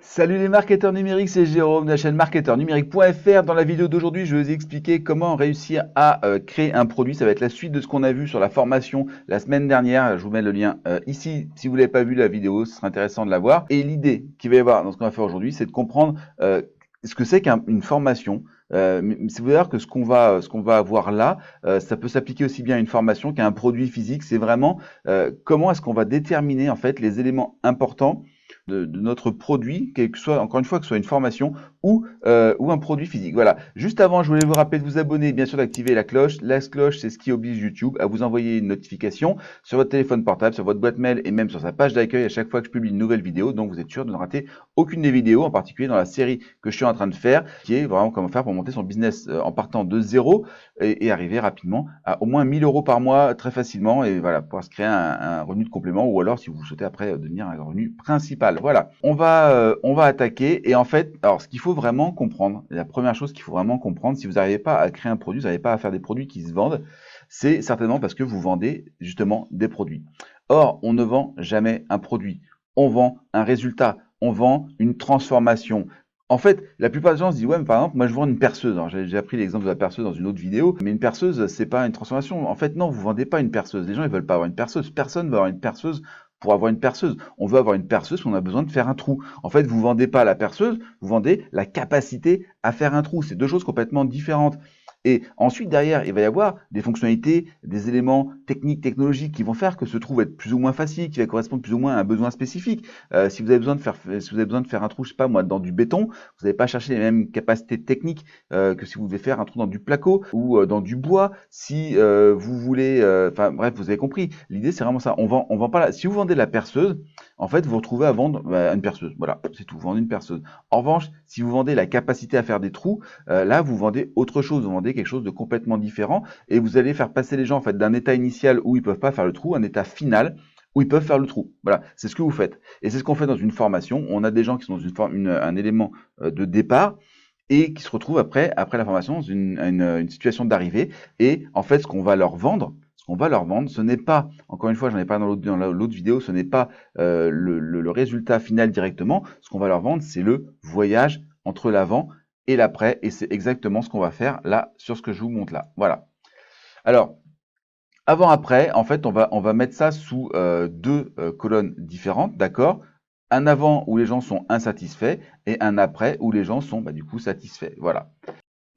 Salut les marketeurs numériques, c'est Jérôme de la chaîne marketeurnumérique.fr. Dans la vidéo d'aujourd'hui, je vais vous expliquer comment réussir à créer un produit. Ça va être la suite de ce qu'on a vu sur la formation la semaine dernière. Je vous mets le lien ici. Si vous ne l'avez pas vu la vidéo, ce sera intéressant de la voir. Et l'idée qu'il va y avoir dans ce qu'on va faire aujourd'hui, c'est de comprendre ce que c'est qu'une formation. Mais c'est vous dire que ce qu'on va avoir là, ça peut s'appliquer aussi bien à une formation qu'à un produit physique. C'est vraiment comment est-ce qu'on va déterminer en fait les éléments importants de notre produit, quel que soit, encore une fois, que ce soit une formation ou un produit physique. Voilà. Juste avant, je voulais vous rappeler de vous abonner, bien sûr d'activer la cloche. La cloche, c'est ce qui oblige YouTube à vous envoyer une notification sur votre téléphone portable, sur votre boîte mail et même sur sa page d'accueil à chaque fois que je publie une nouvelle vidéo. Donc vous êtes sûr de ne rater aucune des vidéos, en particulier dans la série que je suis en train de faire, qui est vraiment comment faire pour monter son business en partant de zéro et arriver rapidement à au moins 1000 euros par mois très facilement et voilà, pouvoir se créer un revenu de complément ou alors si vous souhaitez après devenir un revenu principal. Voilà, on va attaquer et en fait, alors ce qu'il faut vraiment comprendre, la première chose qu'il faut vraiment comprendre, si vous n'arrivez pas à créer un produit, vous n'arrivez pas à faire des produits qui se vendent, c'est certainement parce que vous vendez justement des produits. Or, on ne vend jamais un produit, on vend un résultat, on vend une transformation. En fait, la plupart des gens se disent, ouais, mais par exemple, moi je vends une perceuse. Alors, j'ai appris l'exemple de la perceuse dans une autre vidéo, mais une perceuse, c'est pas une transformation. En fait, non, vous vendez pas une perceuse. Les gens, ils veulent pas avoir une perceuse. Personne veut avoir une perceuse pour avoir une perceuse. On veut avoir une perceuse, on a besoin de faire un trou. En fait, vous vendez pas la perceuse, vous vendez la capacité à faire un trou. C'est deux choses complètement différentes. Et ensuite, derrière, il va y avoir des fonctionnalités, des éléments techniques, technologiques qui vont faire que ce trou va être plus ou moins facile, qui va correspondre plus ou moins à un besoin spécifique. Si vous avez besoin de faire un trou, je sais pas moi, dans du béton, vous n'allez pas chercher les mêmes capacités techniques que si vous devez faire un trou dans du placo ou dans du bois. Si vous voulez, enfin bref, vous avez compris. L'idée, c'est vraiment ça. On vend pas. Si vous vendez de la perceuse, en fait, vous vous retrouvez à vendre une perceuse. Voilà, c'est tout. Vous vendez une perceuse. En revanche, si vous vendez la capacité à faire des trous, là, vous vendez autre chose. Vous vendez quelque chose de complètement différent et vous allez faire passer les gens en fait d'un état initial où ils peuvent pas faire le trou à un état final où ils peuvent faire le trou. Voilà, c'est ce que vous faites. Et c'est ce qu'on fait dans une formation. On a des gens qui sont dans un élément de départ et qui se retrouvent après la formation dans une situation d'arrivée. Et en fait, ce qu'on va leur vendre, ce n'est pas, encore une fois, j'en ai parlé dans l'autre vidéo, ce n'est pas le résultat final directement. Ce qu'on va leur vendre, c'est le voyage entre l'avant et l'après. Et c'est exactement ce qu'on va faire là sur ce que je vous montre là. Voilà. Alors, avant-après, en fait, on va mettre ça sous deux colonnes différentes, d'accord? Un avant où les gens sont insatisfaits et un après où les gens sont du coup satisfaits. Voilà.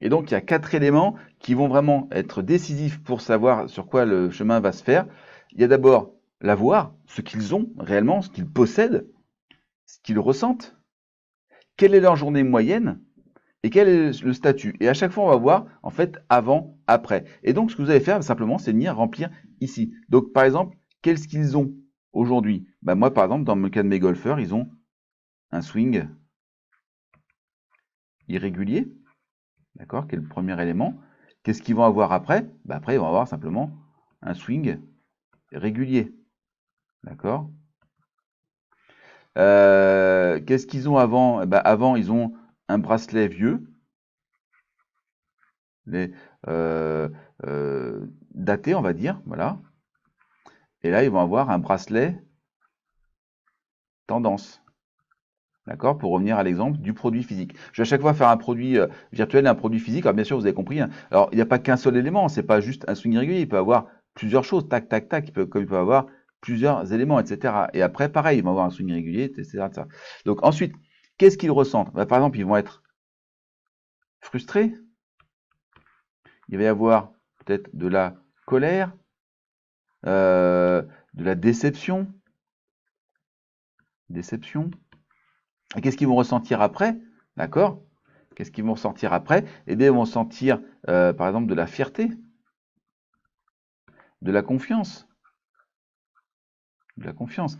Et donc, il y a quatre éléments qui vont vraiment être décisifs pour savoir sur quoi le chemin va se faire. Il y a d'abord l'avoir, ce qu'ils ont réellement, ce qu'ils possèdent, ce qu'ils ressentent, quelle est leur journée moyenne et quel est le statut. Et à chaque fois, on va voir en fait avant, après. Et donc, ce que vous allez faire simplement, c'est venir remplir ici. Donc, par exemple, qu'est-ce qu'ils ont aujourd'hui? Moi, par exemple, dans le cas de mes golfeurs, ils ont un swing irrégulier, d'accord, qui est le premier élément. Qu'est-ce qu'ils vont avoir après? Après, ils vont avoir simplement un swing régulier, d'accord. Qu'est-ce qu'ils ont avant? Avant, ils ont un bracelet vieux, les, euh, daté, on va dire, voilà. Et là, ils vont avoir un bracelet tendance. D'accord? Pour revenir à l'exemple du produit physique. Je vais à chaque fois faire un produit virtuel et un produit physique. Alors bien sûr, vous avez compris, hein. Alors, il n'y a pas qu'un seul élément, c'est pas juste un swing régulier, il peut avoir plusieurs choses, tac, tac, tac, comme il peut avoir plusieurs éléments, etc. Et après, pareil, ils vont avoir un swing régulier, etc. etc. Donc ensuite, qu'est-ce qu'ils ressentent? Par exemple, ils vont être frustrés, il va y avoir peut-être de la colère, de la déception. Déception. Et qu'est-ce qu'ils vont ressentir après? D'accord? Qu'est-ce qu'ils vont ressentir après? Eh bien, ils vont sentir, par exemple, de la fierté, de la confiance. De la confiance.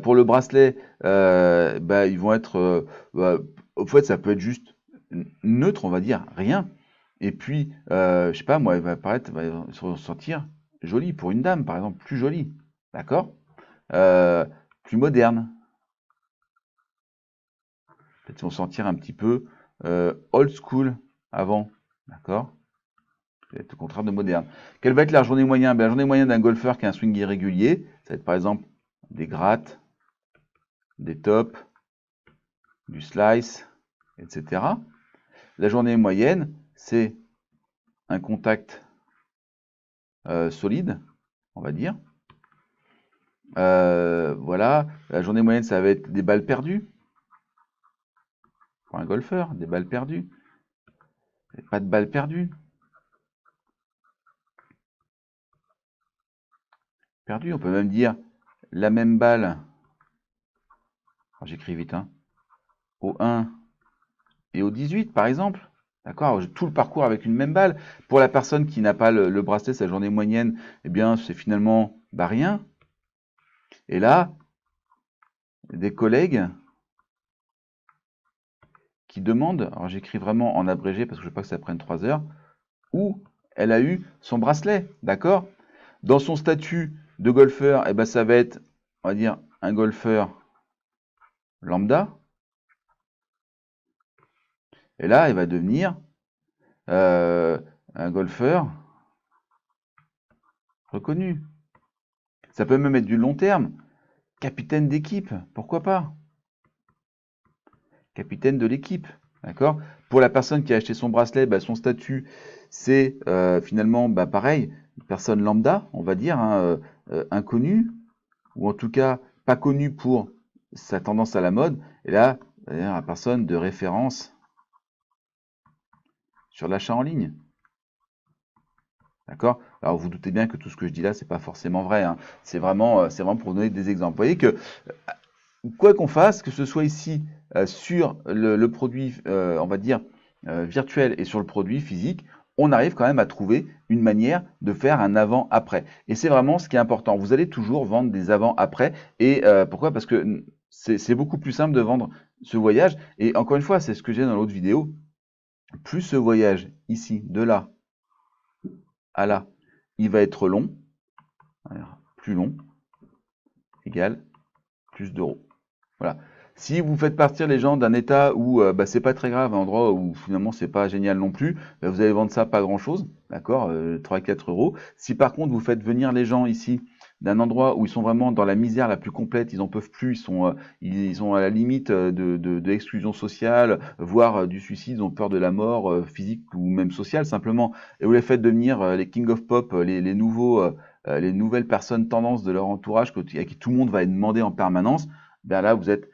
Pour le bracelet, ils vont être, au fait, ça peut être juste neutre, on va dire, rien. Et puis, je sais pas, moi, il va se ressentir joli pour une dame, par exemple, plus jolie, d'accord? Plus moderne. Peut-être ils vont se sentir un petit peu old school avant, d'accord? C'est le contraire de moderne. Quelle va être la journée moyenne? La journée moyenne d'un golfeur qui a un swing irrégulier, ça va être par exemple des grattes, des tops, du slice, etc. La journée moyenne, c'est un contact solide, on va dire. Voilà, la journée moyenne, ça va être des balles perdues. Pour un golfeur, des balles perdues. Pas de balles perdues. Perdues, on peut même dire la même balle. J'écris vite, hein. Au 1 et au 18, par exemple. D'accord, tout le parcours avec une même balle. Pour la personne qui n'a pas le bracelet, sa journée moyenne, eh bien, c'est finalement rien. Et là, des collègues qui demandent, alors j'écris vraiment en abrégé parce que je ne veux pas que ça prenne 3 heures, où elle a eu son bracelet, d'accord? Dans son statut de golfeur, eh ben, ça va être, on va dire, un golfeur lambda. Et là, il va devenir un golfeur reconnu. Ça peut même être du long terme. Capitaine d'équipe, pourquoi pas? Capitaine de l'équipe, d'accord? Pour la personne qui a acheté son bracelet, bah, son statut, c'est finalement bah, pareil, une personne lambda, on va dire, hein, inconnue, ou en tout cas pas connue pour sa tendance à la mode. Et là, la personne de référence sur l'achat en ligne. D'accord? Alors vous doutez bien que tout ce que je dis là, c'est pas forcément vrai, hein. C'est vraiment pour vous donner des exemples. Vous voyez que quoi qu'on fasse, que ce soit ici sur le produit, on va dire, virtuel et sur le produit physique, on arrive quand même à trouver une manière de faire un avant-après. Et c'est vraiment ce qui est important. Vous allez toujours vendre des avant-après. Et pourquoi? Parce que c'est beaucoup plus simple de vendre ce voyage. Et encore une fois, c'est ce que j'ai dans l'autre vidéo. Plus ce voyage ici, de là à là, il va être long. Alors, plus long égale plus d'euros. Voilà. Si vous faites partir les gens d'un état où bah, c'est pas très grave, un endroit où finalement c'est pas génial non plus, bah, vous allez vendre ça pas grand chose, d'accord, 3-4 euros. Si par contre vous faites venir les gens ici d'un endroit où ils sont vraiment dans la misère la plus complète, ils en peuvent plus, ils sont à la limite de l'exclusion sociale, voire du suicide, ils ont peur de la mort physique ou même sociale simplement, et vous les faites devenir les King of Pop, les nouveaux, les nouvelles personnes tendances de leur entourage à qui tout le monde va être demandé en permanence, ben là vous êtes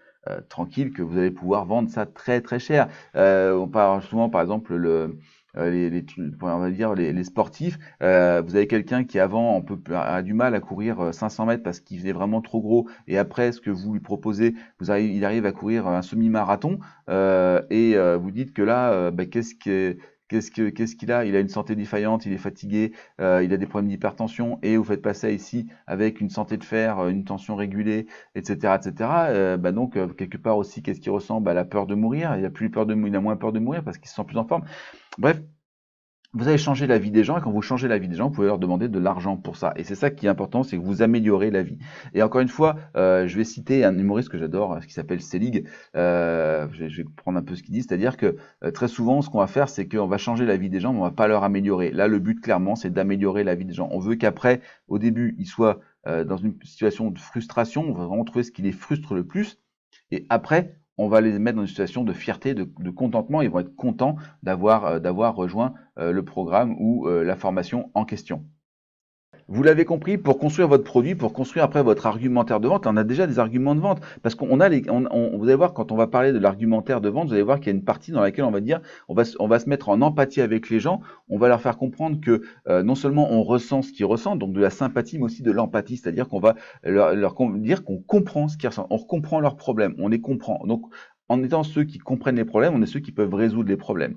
tranquille que vous allez pouvoir vendre ça très très cher. On parle souvent par exemple on va dire les sportifs. Vous avez quelqu'un qui avant a du mal à courir 500 mètres parce qu'il faisait vraiment trop gros et après ce que vous lui proposez, il arrive à courir un semi-marathon et vous dites que là, bah, qu'est-ce qu'il a? Il a une santé défaillante, il est fatigué, il a des problèmes d'hypertension et vous faites passer ici avec une santé de fer, une tension régulée, etc., etc. Bah donc quelque part aussi, qu'est-ce qui ressemble à la peur de mourir? Il a moins peur de mourir parce qu'il se sent plus en forme. Bref, vous allez changer la vie des gens et quand vous changez la vie des gens, vous pouvez leur demander de l'argent pour ça. Et c'est ça qui est important, c'est que vous améliorez la vie. Et encore une fois, je vais citer un humoriste que j'adore, qui s'appelle Selig. Je vais prendre un peu ce qu'il dit, c'est-à-dire que très souvent, ce qu'on va faire, c'est qu'on va changer la vie des gens, mais on va pas leur améliorer. Là, le but, clairement, c'est d'améliorer la vie des gens. On veut qu'après, au début, ils soient dans une situation de frustration, on va vraiment trouver ce qui les frustre le plus. Et après, on va les mettre dans une situation de fierté, de contentement. Ils vont être contents d'avoir rejoint le programme ou la formation en question. Vous l'avez compris, pour construire votre produit, pour construire après votre argumentaire de vente, on a déjà des arguments de vente. Parce qu'on a vous allez voir, quand on va parler de l'argumentaire de vente, vous allez voir qu'il y a une partie dans laquelle on va dire, on va se mettre en empathie avec les gens, on va leur faire comprendre que non seulement on ressent ce qu'ils ressentent, donc de la sympathie, mais aussi de l'empathie, c'est-à-dire qu'on va leur dire qu'on comprend ce qu'ils ressentent, on comprend leurs problèmes, on les comprend. Donc, en étant ceux qui comprennent les problèmes, on est ceux qui peuvent résoudre les problèmes.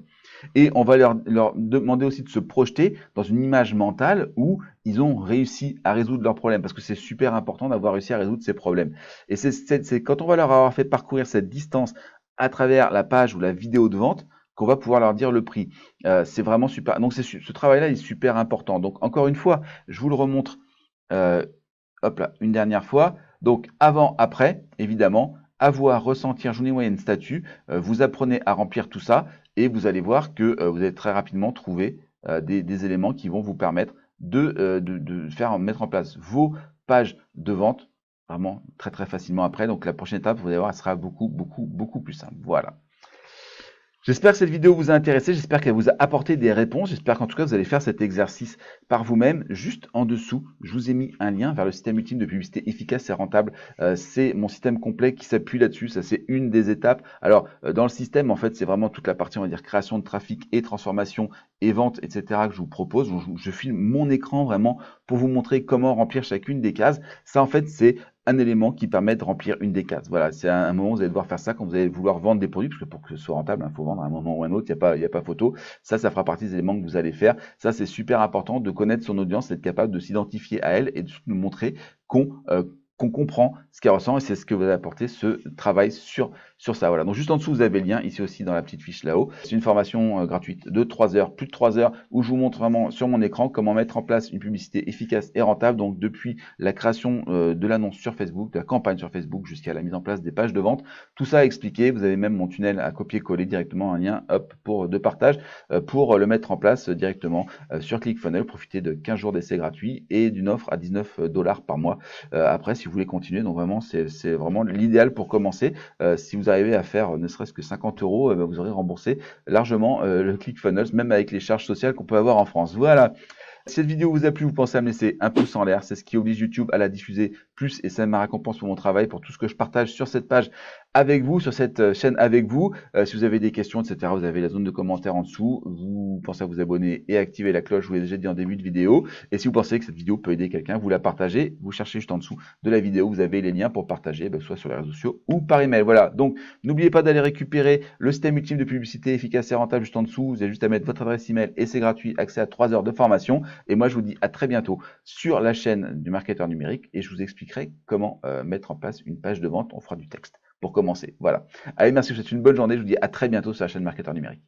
Et on va leur demander aussi de se projeter dans une image mentale où ils ont réussi à résoudre leurs problèmes, parce que c'est super important d'avoir réussi à résoudre ces problèmes. Et c'est quand on va leur avoir fait parcourir cette distance à travers la page ou la vidéo de vente qu'on va pouvoir leur dire le prix. C'est vraiment super. Donc ce travail-là est super important. Donc encore une fois, je vous le remontre. Hop là, une dernière fois. Donc avant, après, évidemment, avoir, ressentir, journée moyenne, statut. Vous apprenez à remplir tout ça et vous allez voir que vous allez très rapidement trouver des éléments qui vont vous permettre de mettre en place vos pages de vente vraiment très très facilement après. Donc la prochaine étape, vous allez voir, elle sera beaucoup plus simple. Voilà. J'espère que cette vidéo vous a intéressé, j'espère qu'elle vous a apporté des réponses, j'espère qu'en tout cas vous allez faire cet exercice par vous-même. Juste en dessous, je vous ai mis un lien vers le système ultime de publicité efficace et rentable. C'est mon système complet qui s'appuie là-dessus, ça c'est une des étapes. Alors dans le système, en fait, c'est vraiment toute la partie, on va dire, création de trafic et transformation et vente, etc. que je vous propose. Donc, je filme mon écran vraiment pour vous montrer comment remplir chacune des cases. Ça, en fait, c'est un élément qui permet de remplir une des cases. Voilà, c'est un moment où vous allez devoir faire ça quand vous allez vouloir vendre des produits, parce que pour que ce soit rentable, il faut vendre à un moment ou à un autre, il y a pas photo. Ça fera partie des éléments que vous allez faire. Ça, c'est super important de connaître son audience, d'être capable de s'identifier à elle et de nous montrer qu'on comprend ce qu'elle ressent et c'est ce que vous allez apporter ce travail sur ça. Voilà. Donc juste en dessous, vous avez le lien, ici aussi dans la petite fiche là-haut. C'est une formation gratuite de 3 heures, plus de 3 heures, où je vous montre vraiment sur mon écran comment mettre en place une publicité efficace et rentable. Donc depuis la création de l'annonce sur Facebook, de la campagne sur Facebook, jusqu'à la mise en place des pages de vente. Tout ça expliqué. Vous avez même mon tunnel à copier-coller directement, un lien hop, de partage pour le mettre en place directement sur ClickFunnels. Profitez de 15 jours d'essai gratuit et d'une offre à 19 $ par mois. Après, si vous voulez continuer, donc vraiment, c'est vraiment l'idéal pour commencer. Si vous arrivez à faire ne serait-ce que 50 €, vous aurez remboursé largement le ClickFunnels, même avec les charges sociales qu'on peut avoir en France. Voilà. Si cette vidéo vous a plu, vous pensez à me laisser un pouce en l'air, c'est ce qui oblige YouTube à la diffuser plus et c'est ma récompense pour mon travail, pour tout ce que je partage sur cette page avec vous, sur cette chaîne avec vous. Si vous avez des questions, etc., vous avez la zone de commentaires en dessous. Vous pensez à vous abonner et activer la cloche, je vous l'ai déjà dit en début de vidéo. Et si vous pensez que cette vidéo peut aider quelqu'un, vous la partagez, vous cherchez juste en dessous de la vidéo, vous avez les liens pour partager, soit sur les réseaux sociaux ou par email. Voilà, donc n'oubliez pas d'aller récupérer le système ultime de publicité efficace et rentable juste en dessous. Vous avez juste à mettre votre adresse email et c'est gratuit, accès à 3 heures de formation. Et moi, je vous dis à très bientôt sur la chaîne du marketeur numérique et je vous expliquerai comment mettre en place une page de vente. On fera du texte pour commencer. Voilà. Allez, merci, je vous souhaite une bonne journée. Je vous dis à très bientôt sur la chaîne marketeur numérique.